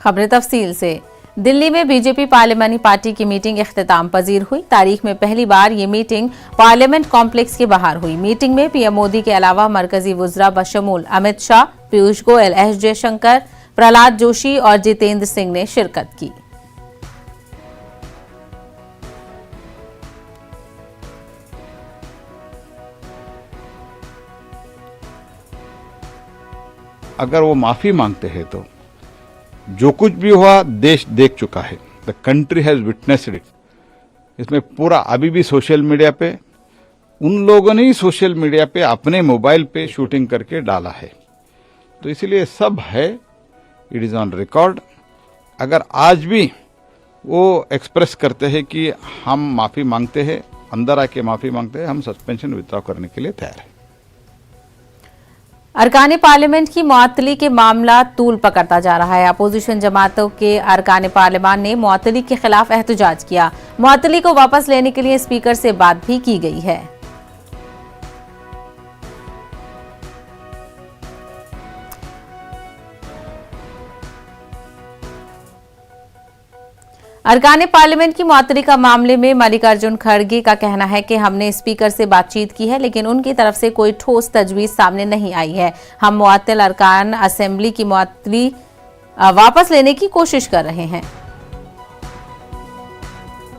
खबरें तफसील से। दिल्ली में बीजेपी पार्लियामानी पार्टी की मीटिंग इख्तिताम पजीर हुई। तारीख में पहली बार ये मीटिंग पार्लियामेंट कॉम्प्लेक्स के बाहर हुई। मीटिंग में पीएम मोदी के अलावा मरकजी वुज़रा बशमूल अमित शाह, पीयूष गोयल, एस जयशंकर, प्रहलाद जोशी और जितेंद्र सिंह ने शिरकत की। अगर वो माफी मांगते हैं तो जो कुछ भी हुआ देश देख चुका है। The country has witnessed it. इसमें पूरा अभी भी सोशल मीडिया पे उन लोगों ने ही सोशल मीडिया पे अपने मोबाइल पे शूटिंग करके डाला है, तो इसलिए सब है, इट इज ऑन रिकॉर्ड। अगर आज भी वो एक्सप्रेस करते हैं कि हम माफी मांगते हैं, अंदर आके माफी मांगते हैं, हम सस्पेंशन विथड्रॉ करने के लिए तैयार है। अरकान पार्लियामेंट की मुअत्तली के मामला तूल पकड़ता जा रहा है। अपोजिशन जमातों के अरकान पार्लियामान ने मुअत्तली के खिलाफ एहतजाज किया। मुअत्तली को वापस लेने के लिए स्पीकर से बात भी की गई है। अरकान पार्लियामेंट की मुअत्तली का मामले में मल्लिकार्जुन खड़गे का कहना है कि हमने स्पीकर से बातचीत की है, लेकिन उनकी तरफ से कोई ठोस तजवीज सामने नहीं आई है। हम मुअत्तल अरकान असेंबली की मुअत्तली वापस लेने की कोशिश कर रहे हैं।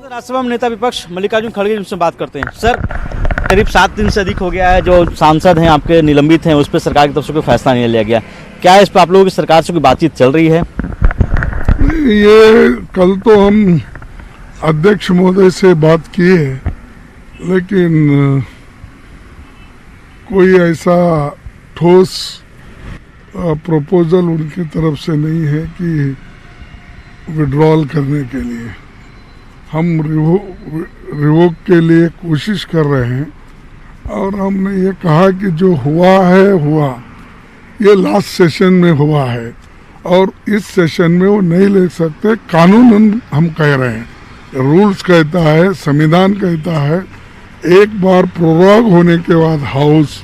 राज्यसभा में नेता विपक्ष मल्लिकार्जुन खड़गे जिनसे बात करते हैं। सर, करीब 7 दिन से अधिक हो गया है जो सांसद हैं आपके निलंबित हैं, उस पर सरकार की तरफ से कोई फैसला नहीं लिया गया। क्या इस पर आप लोगों की सरकार से कोई बातचीत चल रही है? ये कल तो हम अध्यक्ष महोदय से बात किए, लेकिन कोई ऐसा ठोस प्रपोजल उनकी तरफ से नहीं है कि विड्रॉल करने के लिए। हम रिवोक के लिए कोशिश कर रहे हैं और हमने ये कहा कि जो हुआ है हुआ, ये लास्ट सेशन में हुआ है और इस सेशन में वो नहीं ले सकते। कानूनन हम कह रहे हैं, रूल्स कहता है, संविधान कहता है, एक बार प्रोरॉग होने के बाद हाउस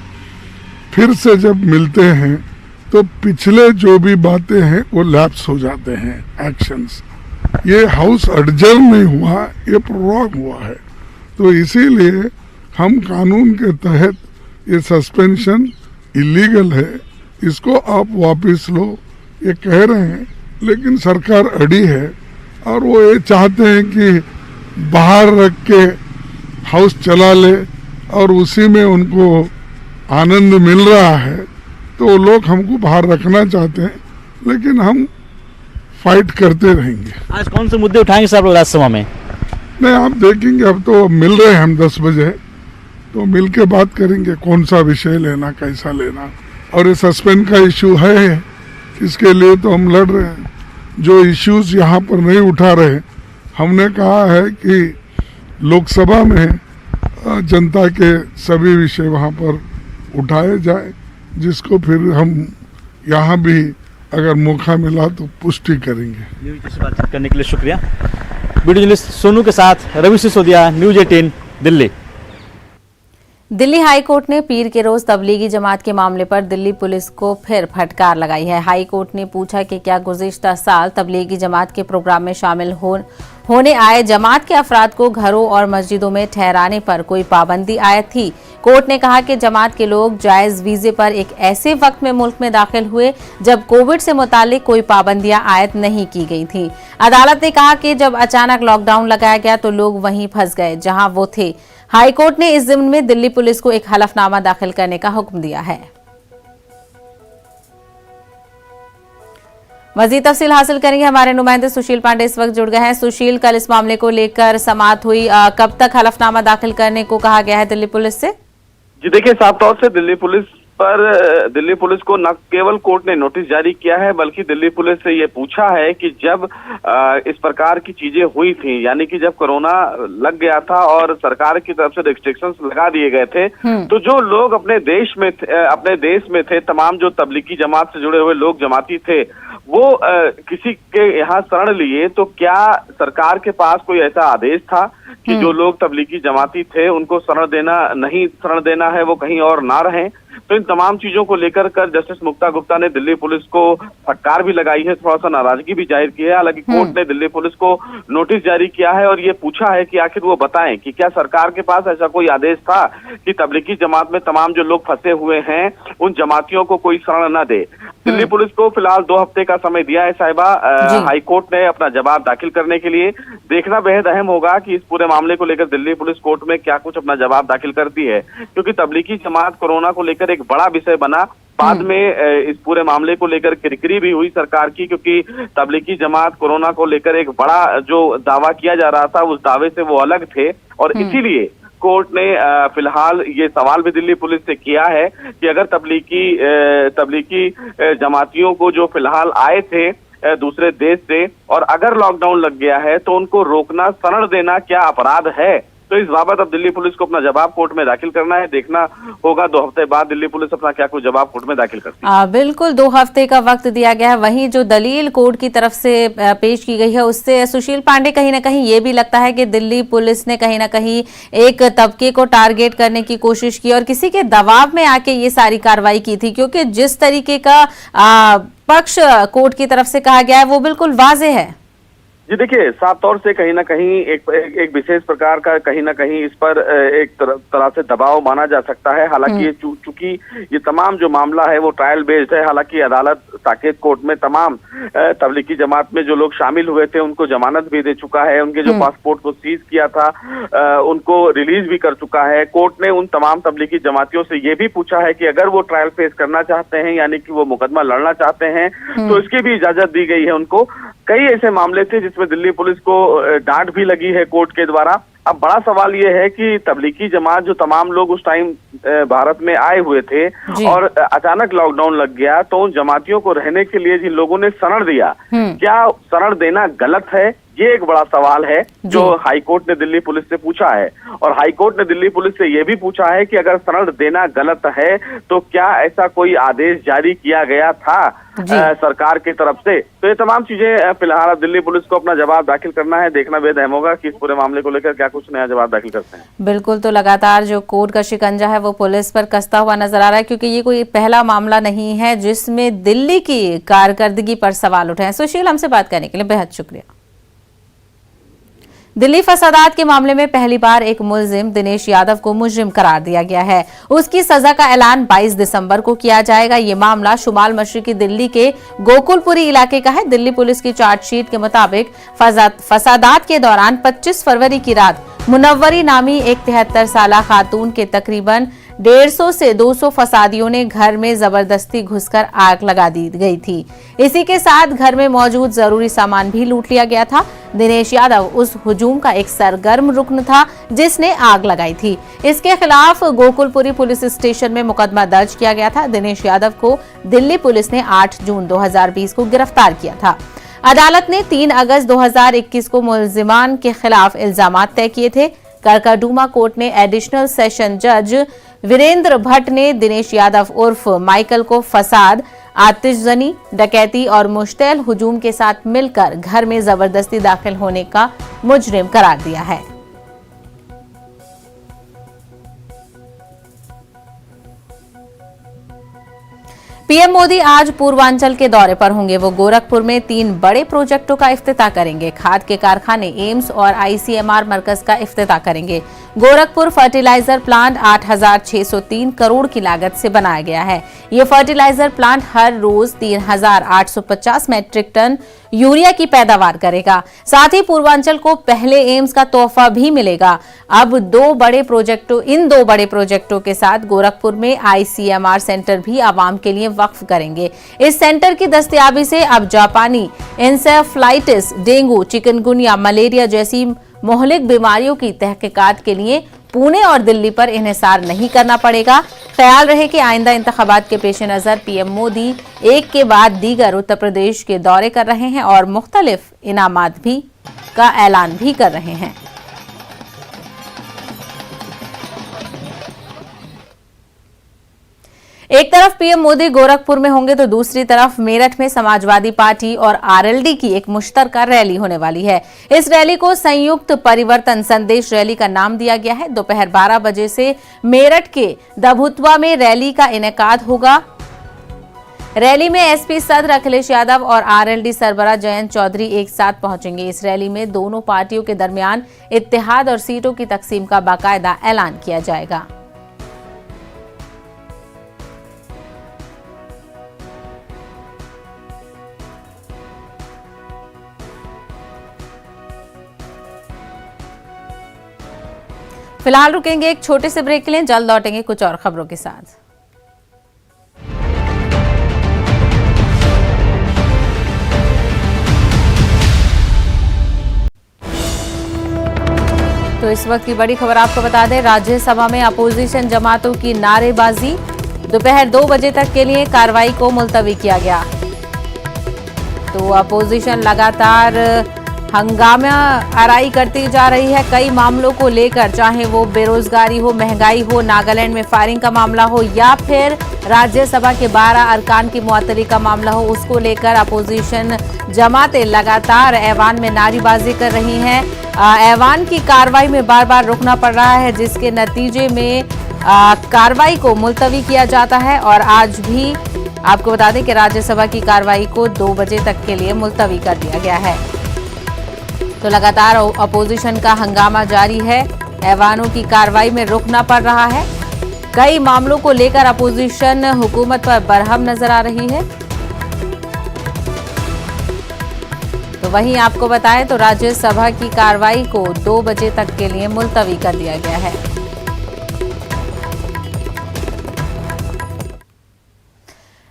फिर से जब मिलते हैं तो पिछले जो भी बातें हैं वो लैप्स हो जाते हैं एक्शंस। ये हाउस अडजर्न नहीं हुआ, ये प्रोरॉग हुआ है। तो इसीलिए हम कानून के तहत ये सस्पेंशन इलीगल है, इसको आप वापस लो ये कह रहे हैं, लेकिन सरकार अड़ी है और वो ये चाहते हैं कि बाहर रख के हाउस चला ले और उसी में उनको आनंद मिल रहा है, तो लोग हमको बाहर रखना चाहते हैं, लेकिन हम फाइट करते रहेंगे। आज कौन से मुद्दे उठाएंगे साहब राज्यसभा में? नहीं, आप देखेंगे, अब तो मिल रहे हैं हम 10 बजे, तो मिल के बात करेंगे कौन सा विषय लेना, कैसा लेना। और ये सस्पेंड का इशू है, इसके लिए तो हम लड़ रहे हैं। जो इश्यूज यहाँ पर नहीं उठा रहे, हमने कहा है कि लोकसभा में जनता के सभी विषय वहाँ पर उठाए जाए, जिसको फिर हम यहाँ भी अगर मौका मिला तो पुष्टि करेंगे। बातचीत करने के लिए शुक्रिया। वीडियो जर्नलिस्ट सोनू के साथ Ravi Sisodia, news 18 Delhi. Delhi high court ने पीर के रोज तबलीगी जमात के मामले पर दिल्ली पुलिस को फिर फटकार लगाई है। हाई कोर्ट ने पूछा कि क्या गुज़िश्ता साल तबलीगी जमात के प्रोग्राम में शामिल होने आए जमात के अफराद को घरों और मस्जिदों में ठहराने पर कोई पाबंदी आयद थी। कोर्ट ने कहा कि जमात के लोग जायज वीजे पर एक ऐसे वक्त में मुल्क में दाखिल हुए जब कोविड से मुतालिक कोई पाबंदियां आयद नहीं की गई थी। अदालत ने कहा कि जब अचानक लॉकडाउन लगाया गया तो लोग वहीं फंस गए जहां वो थे। हाई कोर्ट ने इस ज़िम्न में दिल्ली पुलिस को एक हलफनामा दाखिल करने का हुक्म दिया है। मजीद तफसील हासिल करेंगे, हमारे नुमाइंदे सुशील पांडे इस वक्त जुड़ गए हैं। सुशील, कल इस मामले को लेकर समाअत हुई, कब तक हलफनामा दाखिल करने को कहा गया है दिल्ली पुलिस से? जी देखिए, साफ तौर से दिल्ली पुलिस को न केवल कोर्ट ने नोटिस जारी किया है, बल्कि दिल्ली पुलिस से ये पूछा है कि जब इस प्रकार की चीजें हुई थी, यानी कि जब कोरोना लग गया था और सरकार की तरफ से रिस्ट्रिक्शंस लगा दिए गए थे, तो जो लोग अपने देश में थे, तमाम जो तबलीगी जमात से जुड़े हुए लोग जमाती थे, वो किसी के यहाँ शरण लिए, तो क्या सरकार के पास कोई ऐसा आदेश था कि जो लोग तबलीगी जमाती थे उनको शरण देना है, वो कहीं और ना रहें? तो इन तमाम चीजों को लेकर कर जस्टिस मुक्ता गुप्ता ने दिल्ली पुलिस को फटकार भी लगाई है, थोड़ा सा नाराजगी भी जाहिर की है। हालांकि कोर्ट ने दिल्ली पुलिस को नोटिस जारी किया है और ये पूछा है कि आखिर वो बताएं कि क्या सरकार के पास ऐसा कोई आदेश था कि तबलीगी जमात में तमाम जो लोग फंसे हुए हैं उन जमातियों को कोई शरण न दे। दिल्ली पुलिस को फिलहाल 2 हफ्ते का समय दिया है साहिबा हाई कोर्ट ने अपना जवाब दाखिल करने के लिए। देखना बेहद अहम होगा कि इस पूरे मामले को लेकर दिल्ली पुलिस कोर्ट में क्या कुछ अपना जवाब दाखिल करती है, क्योंकि तबलीगी जमात कोरोना को लेकर एक बड़ा विषय बना। बाद में इस पूरे मामले को लेकर किरकिरी भी हुई सरकार की, क्योंकि तबलीगी जमात कोरोना को लेकर एक बड़ा जो दावा किया जा रहा था उस दावे से वो अलग थे और इसीलिए कोर्ट ने फिलहाल ये सवाल भी दिल्ली पुलिस से किया है कि अगर तबलीगी जमातियों को जो फिलहाल आए थे दूसरे देश से और अगर लॉकडाउन लग गया है तो उनको रोकना, शरण देना क्या अपराध है। तो इस बाबत अब दिल्ली पुलिस को अपना जवाब कोर्ट में दाखिल करना है। देखना होगा 2 हफ्ते बाद दिल्ली पुलिस अपना क्या कोई जवाब कोर्ट में दाखिल करती है। बिल्कुल 2 हफ्ते का वक्त दिया गया है। वहीं जो दलील कोर्ट की तरफ से पेश की गई है उससे सुशील पांडे कहीं ना कहीं ये भी लगता है कि दिल्ली पुलिस ने कहीं ना कहीं एक तबके को टारगेट करने की कोशिश की और किसी के दबाव में आके ये सारी कार्रवाई की थी, क्योंकि जिस तरीके का पक्ष कोर्ट की तरफ से कहा गया है वो बिल्कुल वाज़ेह है। जी देखिए, साफ तौर से कहीं ना कहीं एक विशेष प्रकार का कहीं ना कहीं इस पर एक तरह से दबाव माना जा सकता है। हालांकि ये चूंकि ये तमाम जो मामला है वो ट्रायल बेस्ड है। हालांकि अदालत साकेत कोर्ट में तमाम तबलीगी जमात में जो लोग शामिल हुए थे उनको जमानत भी दे चुका है, उनके जो पासपोर्ट को सीज किया था उनको रिलीज भी कर चुका है। कोर्ट ने उन तमाम तबलीगी जमातियों से ये भी पूछा है कि अगर वो ट्रायल फेस करना चाहते हैं, यानी कि वो मुकदमा लड़ना चाहते हैं, तो इसकी भी इजाजत दी गई है उनको। कई ऐसे मामले थे जिसमें दिल्ली पुलिस को डांट भी लगी है कोर्ट के द्वारा। अब बड़ा सवाल ये है कि तबलीगी जमात जो तमाम लोग उस टाइम भारत में आए हुए थे और अचानक लॉकडाउन लग गया, तो उन जमातियों को रहने के लिए जिन लोगों ने शरण दिया, क्या शरण देना गलत है? ये एक बड़ा सवाल है जो हाई कोर्ट ने दिल्ली पुलिस से पूछा है। और हाई कोर्ट ने दिल्ली पुलिस से यह भी पूछा है कि अगर शरण देना गलत है तो क्या ऐसा कोई आदेश जारी किया गया था सरकार की तरफ से। तो ये तमाम चीजें फिलहाल दिल्ली पुलिस को अपना जवाब दाखिल करना है। देखना बेहद अहम होगा कि इस पूरे मामले को लेकर क्या कुछ नया जवाब दाखिल करते हैं। बिल्कुल, तो लगातार जो कोर्ट का शिकंजा है वो पुलिस पर कसता हुआ नजर आ रहा है, क्योंकि ये कोई पहला मामला नहीं है जिसमें दिल्ली की कारकर्दगी पर सवाल उठे हैं। सुशील, हमसे बात करने के लिए बेहद शुक्रिया। दिल्ली फसादात के मामले में पहली बार एक मुलजिम दिनेश यादव को मुजरिम करार दिया गया है। उसकी सजा का ऐलान 22 दिसंबर को किया जाएगा। ये मामला शुमाल मशरिकी दिल्ली के गोकुलपुरी इलाके का है। दिल्ली पुलिस की चार्जशीट के मुताबिक फसादात के दौरान 25 फरवरी की रात मुनव्वरी नामी एक 73 साला खातून के तकरीबन 150 से 200 फसादियों ने घर में जबरदस्ती घुसकर आग लगा दी गई थी। इसी के साथ घर में मौजूद जरूरी सामान भी लूट लिया गया था। दिनेश यादव उस हुजूम का एक सरगर्म रुकन था जिसने आग लगाई थी। इसके खिलाफ गोकुलपुरी पुलिस स्टेशन में मुकदमा दर्ज किया गया था। दिनेश यादव को दिल्ली पुलिस ने 8 जून 2020 को गिरफ्तार किया था। अदालत ने 3 अगस्त 2021 को मुलजिमान के खिलाफ इल्जामात तय किए थे। करकाडूमा कोर्ट ने एडिशनल सेशन जज वीरेंद्र भट्ट ने दिनेश यादव उर्फ माइकल को फसाद, आतिशजनी, डकैती और मुश्तैल हुजूम के साथ मिलकर घर में जबरदस्ती दाखिल होने का मुजरिम करार दिया है। पीएम मोदी आज पूर्वांचल के दौरे पर होंगे। वो गोरखपुर में 3 बड़े प्रोजेक्टों का इफ्तिताह करेंगे। खाद के कारखाने, एम्स और आईसीएमआर मरकज का इफ्तिताह करेंगे। गोरखपुर फर्टिलाइजर प्लांट 8,603 करोड़ की लागत से बनाया गया है। ये फर्टिलाइजर प्लांट हर रोज 3,850 मैट्रिक टन यूरिया की पैदावार करेगा। साथ ही पूर्वांचल को पहले एम्स का तोहफा भी मिलेगा। अब इन 2 बड़े प्रोजेक्टों के साथ गोरखपुर में आईसीएमआर सेंटर भी आवाम के लिए वक्फ करेंगे। इस सेंटर की दस्तयाबी से अब जापानी एन्सेफलाइटिस, डेंगू, चिकनगुनिया, मलेरिया जैसी मोहलिक बीमारियों की तहकीकात के लिए पुणे और दिल्ली पर इन्हिसार नहीं करना पड़ेगा। ख्याल रहे कि आइंदा इंतखाबात के पेश नजर पीएम मोदी एक के बाद दीगर उत्तर प्रदेश के दौरे कर रहे हैं और मुख्तलिफ इनामात भी का ऐलान भी कर रहे हैं। एक तरफ पीएम मोदी गोरखपुर में होंगे तो दूसरी तरफ मेरठ में समाजवादी पार्टी और आरएलडी की एक मुश्तरका रैली होने वाली है। इस रैली को संयुक्त परिवर्तन संदेश रैली का नाम दिया गया है। दोपहर 12 बजे से मेरठ के दभुतवा में रैली का इनेकाद होगा। रैली में एसपी सदर अखिलेश यादव और आरएलडी सरबराह जयंत चौधरी एक साथ पहुंचेंगे। इस रैली में दोनों पार्टियों के दरमियान इत्तेहाद और सीटों की तकसीम का बाकायदा ऐलान किया जाएगा। फिलहाल रुकेंगे एक छोटे से ब्रेक के लिए, जल्द लौटेंगे कुछ और खबरों के साथ। तो इस वक्त की बड़ी खबर आपको बता दें, राज्यसभा में अपोजिशन जमातों की नारेबाजी। दोपहर 2 बजे तक के लिए कार्रवाई को मुलतवी किया गया। तो अपोजिशन लगातार हंगामा आराई करती जा रही है कई मामलों को लेकर, चाहे वो बेरोजगारी हो, महंगाई हो, नागालैंड में फायरिंग का मामला हो या फिर राज्यसभा के 12 अरकान की मुअत्तली का मामला हो। उसको लेकर अपोजिशन जमातें लगातार ऐवान में नारेबाजी कर रही हैं। ऐवान की कार्रवाई में बार बार रुकना पड़ रहा है, जिसके नतीजे में कार्रवाई को मुलतवी किया जाता है। और आज भी आपको बता दें कि राज्यसभा की कार्रवाई को 2 बजे तक के लिए मुलतवी कर दिया गया है। तो लगातार अपोजिशन का हंगामा जारी है, ऐवानों की कार्रवाई में रुकना पड़ रहा है। कई मामलों को लेकर अपोजिशन हुकूमत पर बरहम नजर आ रही है। तो वहीं आपको बताएं तो राज्यसभा की कार्रवाई को 2 बजे तक के लिए मुलतवी कर दिया गया है।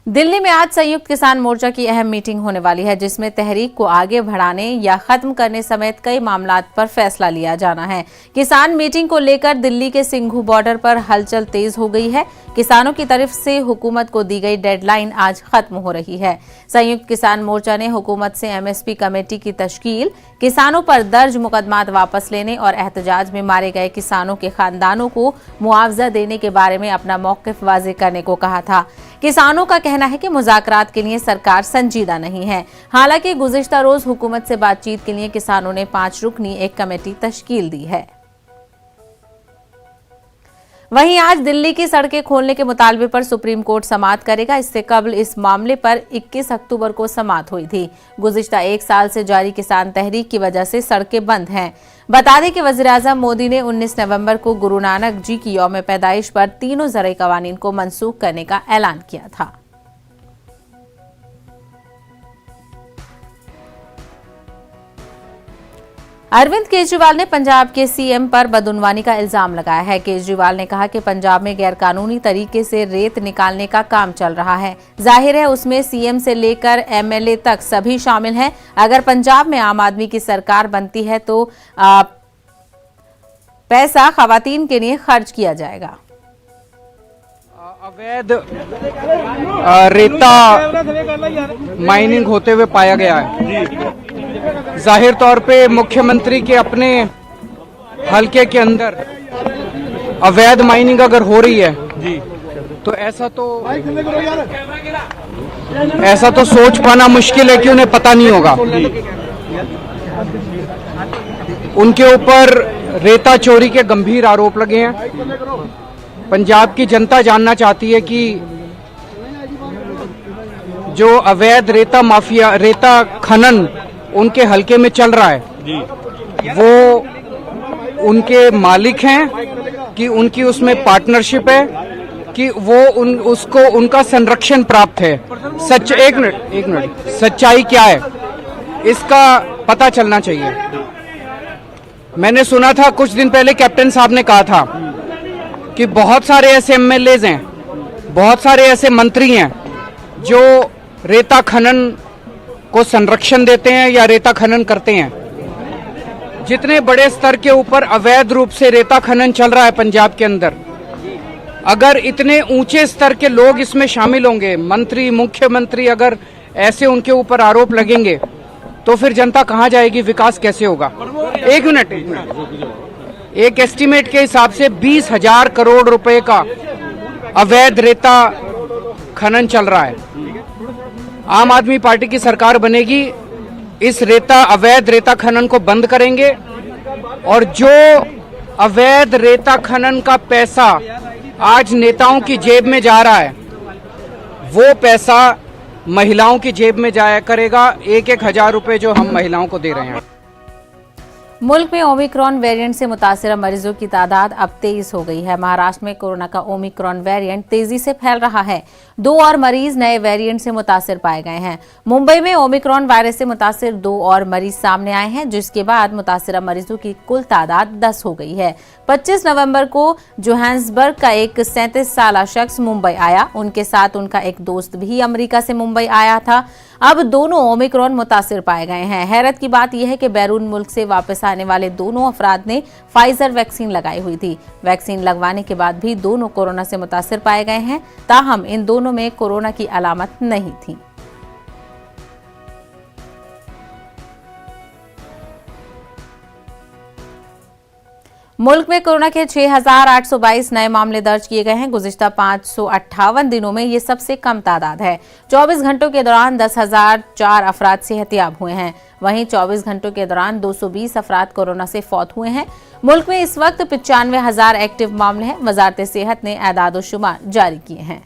दिल्ली में आज संयुक्त किसान मोर्चा की अहम मीटिंग होने वाली है, जिसमें तहरीक को आगे बढ़ाने या खत्म करने समेत कई मामलात पर फैसला लिया जाना है। किसान मीटिंग को लेकर दिल्ली के सिंघू बॉर्डर पर हलचल तेज हो गई है। किसानों की तरफ से हुकूमत को दी गई डेडलाइन आज खत्म हो रही है। संयुक्त किसान मोर्चा ने हुकूमत से एमएसपी कमेटी की तश्कील, किसानों पर दर्ज मुकदमात वापस लेने और एहतजाज में मारे गए किसानों के खानदानों को मुआवजा देने के बारे में अपना मौकिफ वाज़ेह करने को कहा था। किसानों का कहना है कि मुज़ाकरात के लिए सरकार संजीदा नहीं है। हालांकि गुज़िश्ता रोज हुकूमत से बातचीत के लिए किसानों ने 5 रुकनी एक कमेटी तश्कील दी है। वहीं आज दिल्ली की सड़कें खोलने के मुतालबे पर सुप्रीम कोर्ट समाअत करेगा। इससे कबल इस मामले पर 21 अक्टूबर को समाअत हुई थी। गुज़िश्ता 1 साल से जारी किसान तहरीक की वजह से सड़कें बंद हैं। बता दें कि वज़ीर-ए-आज़म मोदी ने 19 नवंबर को गुरु नानक जी की यौम पैदाइश पर तीनों ज़रई कवानीन को मनसूख करने का ऐलान किया था। अरविंद केजरीवाल ने पंजाब के सीएम पर बदउनवानी का इल्जाम लगाया है। केजरीवाल ने कहा कि पंजाब में गैरकानूनी तरीके से रेत निकालने का काम चल रहा है। जाहिर है उसमें सीएम से लेकर एमएलए तक सभी शामिल हैं। अगर पंजाब में आम आदमी की सरकार बनती है तो पैसा खवातीन के लिए खर्च किया जाएगा। अवैध रेता माइनिंग होते हुए पाया गया है। जाहिर तौर पे मुख्यमंत्री के अपने हलके के अंदर अवैध माइनिंग अगर हो रही है तो ऐसा तो सोच पाना मुश्किल है कि उन्हें पता नहीं होगा। उनके ऊपर रेता चोरी के गंभीर आरोप लगे हैं। पंजाब की जनता जानना चाहती है कि जो अवैध रेता माफिया, रेता खनन उनके हलके में चल रहा है, वो उनके मालिक हैं कि उनकी उसमें पार्टनरशिप है कि वो उसको उनका संरक्षण प्राप्त है। एक मिनट सच्चाई क्या है इसका पता चलना चाहिए। मैंने सुना था कुछ दिन पहले कैप्टन साहब ने कहा था कि बहुत सारे ऐसे एमएलएज हैं, बहुत सारे ऐसे मंत्री हैं जो रेता खनन को संरक्षण देते हैं या रेता खनन करते हैं। जितने बड़े स्तर के ऊपर अवैध रूप से रेता खनन चल रहा है पंजाब के अंदर, अगर इतने ऊंचे स्तर के लोग इसमें शामिल होंगे, मंत्री, मुख्यमंत्री, अगर ऐसे उनके ऊपर आरोप लगेंगे तो फिर जनता कहां जाएगी, विकास कैसे होगा? एक मिनट, एक एस्टीमेट के हिसाब से 20,000 करोड़ रुपए का अवैध रेता खनन चल रहा है। आम आदमी पार्टी की सरकार बनेगी, इस अवैध रेता खनन को बंद करेंगे और जो अवैध रेता खनन का पैसा आज नेताओं की जेब में जा रहा है वो पैसा महिलाओं की जेब में जाया करेगा। 1-1 हजार रुपए जो हम महिलाओं को दे रहे हैं। मुल्क में ओमिक्रॉन वेरिएंट से मुतासिर मरीजों की तादाद अब 23 हो गई है। महाराष्ट्र में कोरोना का ओमिक्रॉन वेरिएंट तेजी से फैल रहा है। 2 और मरीज नए वेरिएंट से मुतासिर पाए गए हैं। मुंबई में ओमिक्रॉन वायरस से मुतासिर 2 और मरीज सामने आए हैं, जिसके बाद मुतासिर मरीजों की कुल तादाद 10 हो गई है। 25 नवंबर को जोहान्सबर्ग का एक 37 साल शख्स मुंबई आया। उनके साथ उनका एक दोस्त भी अमेरिका से मुंबई आया था। अब दोनों ओमिक्रॉन मुतासिर पाए गए हैं। हैरत की बात यह है कि बैरून मुल्क से वापस आने वाले दोनों अफराद ने फाइजर वैक्सीन लगाई हुई थी। वैक्सीन लगवाने के बाद भी दोनों कोरोना से मुतासिर पाए गए हैं। ताहम इन दोनों में कोरोना की अलामत नहीं थी। मुल्क में कोरोना के 6,822 नए मामले दर्ज किए गए हैं। गुज़िश्ता 558 दिनों में ये सबसे कम तादाद है। 24 घंटों के दौरान 10,004 अफराद सेहतियाब हुए हैं। वहीं 24 घंटों के दौरान 220 अफराद कोरोना से फौत हुए हैं। मुल्क में इस वक्त 95,000 एक्टिव मामले हैं। वजारत सेहत ने एदाद-ओ-शुमार जारी किए हैं।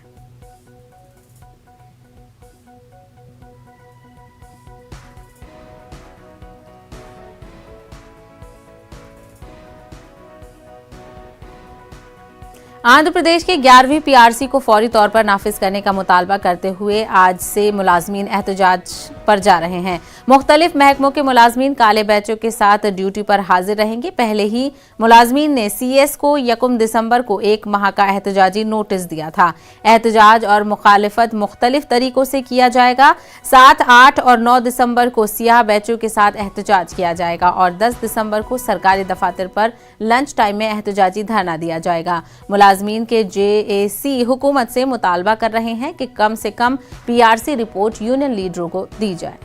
आंध्र प्रदेश के 11वीं पीआरसी को फौरी तौर पर नाफिज करने का मुतालबा करते हुए आज से मुलाजमीन एहतजाज पर जा रहे हैं। मुख्तलिफ महकमों के मुलाजमीन काले बैचों के साथ ड्यूटी पर हाजिर रहेंगे। पहले ही मुलाजमीन ने सीएस को 1 दिसंबर को 1 माह का एहतजाजी नोटिस दिया था। एहतजाज और मुखालिफत मुख्तलिफ तरीकों से किया जाएगा। 7, 8 और 9 दिसंबर को सियाह बैचों के साथ एहतजाज किया जाएगा और 10 दिसंबर को सरकारी दफातर पर लंच टाइम में एहतजाजी धरना दिया जाएगा। मुलाजमीन के जेएसी हुकूमत से मुतालबा कर रहे हैं कि कम से कम पीआरसी रिपोर्ट यूनियन लीडरों को दी जाए।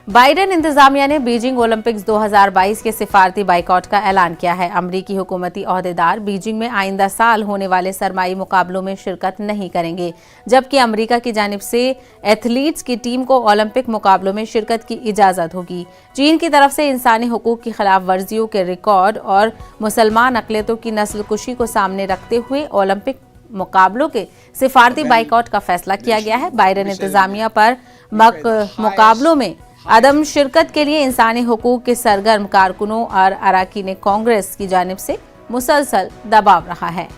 बाइडेन इंतजामिया ने बीजिंग ओलंपिक्स 2022 के सिफारती बाइकआउट का ऐलान किया है। अमरीकी हुकूमती ओहदेदार बीजिंग में आइंदा साल होने वाले सरमाई मुकाबलों में शिरकत नहीं करेंगे, जबकि अमरीका की जानिब से एथलीट्स की टीम को ओलंपिक मुकाबलों में शिरकत की इजाजत होगी। चीन की तरफ से इंसानी हुकूक की खिलाफ वर्जियों के रिकॉर्ड और मुसलमान अकलियतों की नस्लकुशी को सामने रखते हुए ओलंपिक मुकाबलों के सिफारती बाइकआउट का फैसला किया गया है। बाइडेन इंतजामिया पर मुकाबलों में अदम शिरकत के लिए इंसानी हुकूक के सरगर्म कारकुनों और अरकान कांग्रेस की जानिब से मुसलसल दबाव रहा है।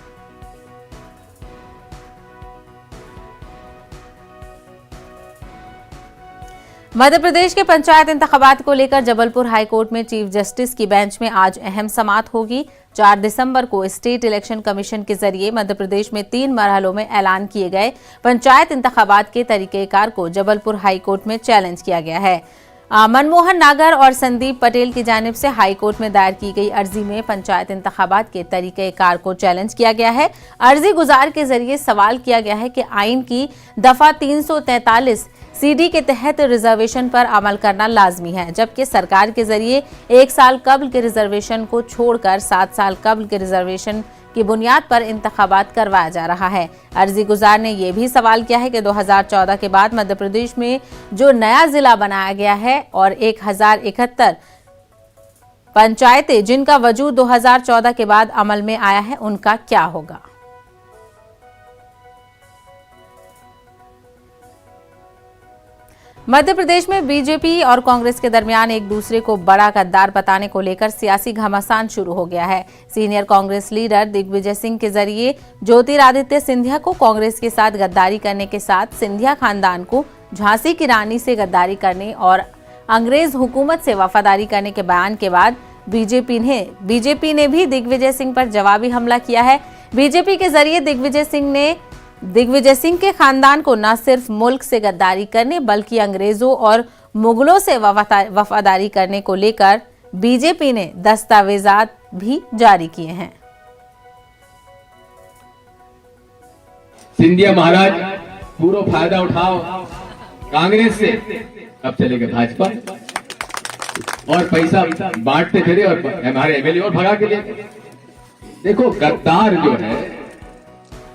मध्य प्रदेश के पंचायत इंतखाबात को लेकर जबलपुर हाई कोर्ट में चीफ जस्टिस की बेंच में आज अहम समाअत होगी। 4 दिसंबर को स्टेट इलेक्शन कमीशन के जरिए मध्य प्रदेश में 3 मरहलों में ऐलान किए गए पंचायत इंतखाबात के तरीकेकार को जबलपुर हाई कोर्ट में चैलेंज किया गया है। मनमोहन नागर और संदीप पटेल की जानिब से हाई कोर्ट में दायर की गई अर्जी में पंचायत इंतखाबात के तरीकेकार को चैलेंज किया गया है। अर्जी गुजार के जरिए सवाल किया गया है कि आइन की दफा 343 सीडी के तहत रिजर्वेशन पर अमल करना लाजमी है, जबकि सरकार के जरिए 1 साल कब्ल के रिजर्वेशन को छोड़कर 7 साल कब्ल के रिजर्वेशन की बुनियाद पर इंतखाबात करवाया जा रहा है। अर्जी गुजार ने यह भी सवाल किया है कि 2014 के बाद मध्य प्रदेश में जो नया जिला बनाया गया है और 1071 पंचायतें जिनका वजूद 2014 के बाद अमल में आया है, उनका क्या होगा। मध्य प्रदेश में बीजेपी और कांग्रेस के दरमियान एक दूसरे को बड़ा गद्दार बताने को लेकर सियासी घमासान शुरू हो गया है। सीनियर कांग्रेस लीडर दिग्विजय सिंह के जरिए ज्योतिरादित्य सिंधिया को कांग्रेस के साथ गद्दारी करने के साथ सिंधिया खानदान को झांसी की रानी से गद्दारी करने और अंग्रेज हुकूमत से वफादारी करने के बयान के बाद बीजेपी ने भी दिग्विजय सिंह पर जवाबी हमला किया है। बीजेपी के जरिए दिग्विजय सिंह के खानदान को न सिर्फ मुल्क से गद्दारी करने बल्कि अंग्रेजों और मुगलों से वफादारी करने को लेकर बीजेपी ने दस्तावेजात भी जारी किए हैं। सिंधिया महाराज पूरा फायदा उठाओ कांग्रेस से, अब चलेगा भाजपा। और पैसा बांटते फिरे और हमारे एमएलए और भगा के लिए। देखो गद्दार जो है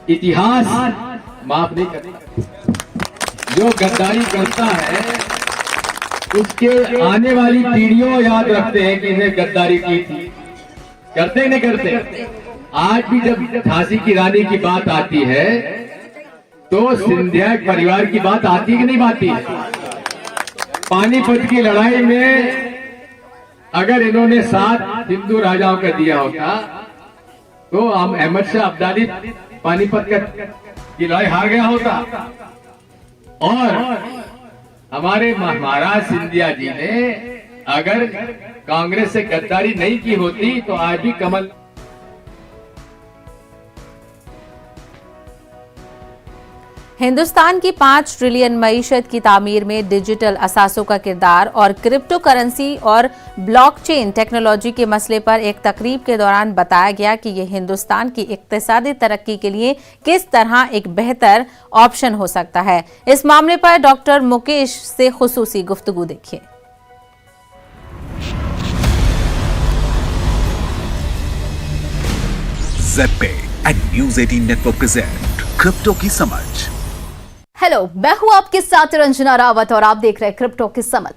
इतिहास माफ नहीं करता, जो गद्दारी करता है उसके आने वाली पीढ़ियों याद रखते हैं कि इन्हें गद्दारी की थी। करते नहीं करते? आज भी जब झांसी की रानी की बात आती है तो सिंधिया परिवार की बात आती है कि नहीं आती? पानीपत की लड़ाई में अगर इन्होंने साथ हिंदू राजाओं का दिया होता तो हम अहमद शाह अब्दाली पानीपत की लड़ाई हार गया होता। और हमारे महाराज सिंधिया जी ने अगर कांग्रेस से गद्दारी नहीं की होती तो आज भी कमल। हिंदुस्तान की 5 ट्रिलियन मईशत की तामीर में डिजिटल असासों का किरदार और क्रिप्टो करेंसी और ब्लॉकचेन टेक्नोलॉजी के मसले पर एक तकरीब के दौरान बताया गया कि ये हिंदुस्तान की इक्तिसादी तरक्की के लिए किस तरह एक बेहतर ऑप्शन हो सकता है। इस मामले पर डॉक्टर मुकेश से खुसूसी गुफ्तगू देखिए। ZebPay and News 18 Network present crypto की समझ। हेलो, मैं हूं आपके साथ रंजना रावत और आप देख रहे हैं क्रिप्टो की समझ।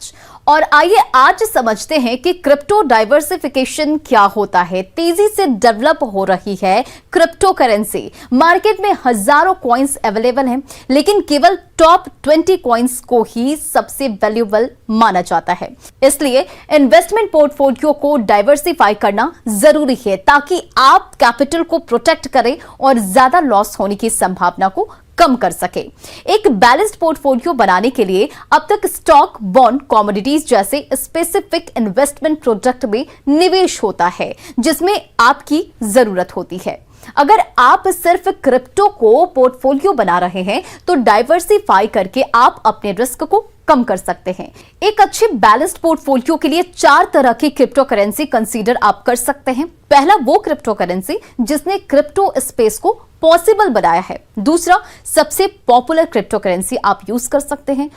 और आइए आज समझते हैं कि क्रिप्टो डाइवर्सिफिकेशन क्या होता है। तेजी से डेवलप हो रही है क्रिप्टो करेंसी। मार्केट में हजारों कॉइन्स अवेलेबल हैं, लेकिन केवल टॉप 20 कॉइन्स को ही सबसे वैल्यूएबल माना जाता है। इसलिए इन्वेस्टमेंट पोर्टफोलियो को डाइवर्सिफाई करना जरूरी है ताकि आप कैपिटल को प्रोटेक्ट करें और ज्यादा लॉस होने की संभावना को कम कर सके। एक बैलेंस्ड पोर्टफोलियो बनाने के लिए अब तक स्टॉक, बॉन्ड, कमोडिटीज जैसे स्पेसिफिक इन्वेस्टमेंट प्रोडक्ट में निवेश होता है जिसमें आपकी जरूरत होती है। अगर आप सिर्फ क्रिप्टो को पोर्टफोलियो बना रहे हैं तो डाइवर्सिफाई करके आप अपने रिस्क को कम कर सकते हैं। एक अच्छे बैलेंस्ड पोर्टफोलियो के लिए 4 तरह की क्रिप्टो करेंसी कंसीडर आप कर सकते हैं। पहला वो क्रिप्टो करेंसी जिसने क्रिप्टो स्पेस को पॉसिबल बनाया है। दूसरा, सबसे पॉपुलर क्रिप्टो करेंसी आप यूज कर सकते हैं।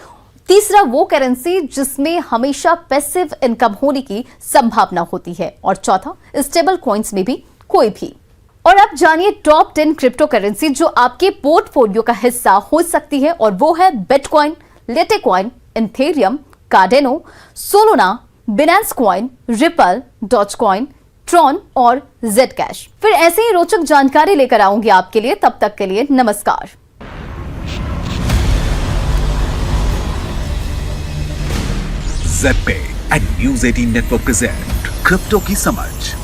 तीसरा, वो करेंसी जिसमें हमेशा पैसिव इनकम होने की संभावना होती है। और चौथा, स्टेबल कॉइन्स में भी कोई भी। और अब जानिए टॉप 10 क्रिप्टो करेंसी जो आपके पोर्टफोलियो का हिस्सा हो सकती है, और वो है Bitcoin, Litecoin, Ethereum, Cardano, Solana, Binance Coin, Ripple, Dogecoin, Tron और जेड कैश। फिर ऐसे ही रोचक जानकारी लेकर आऊंगी आपके लिए। तब तक के लिए नमस्कार। ZebPay and News 18 Network present crypto की समझ।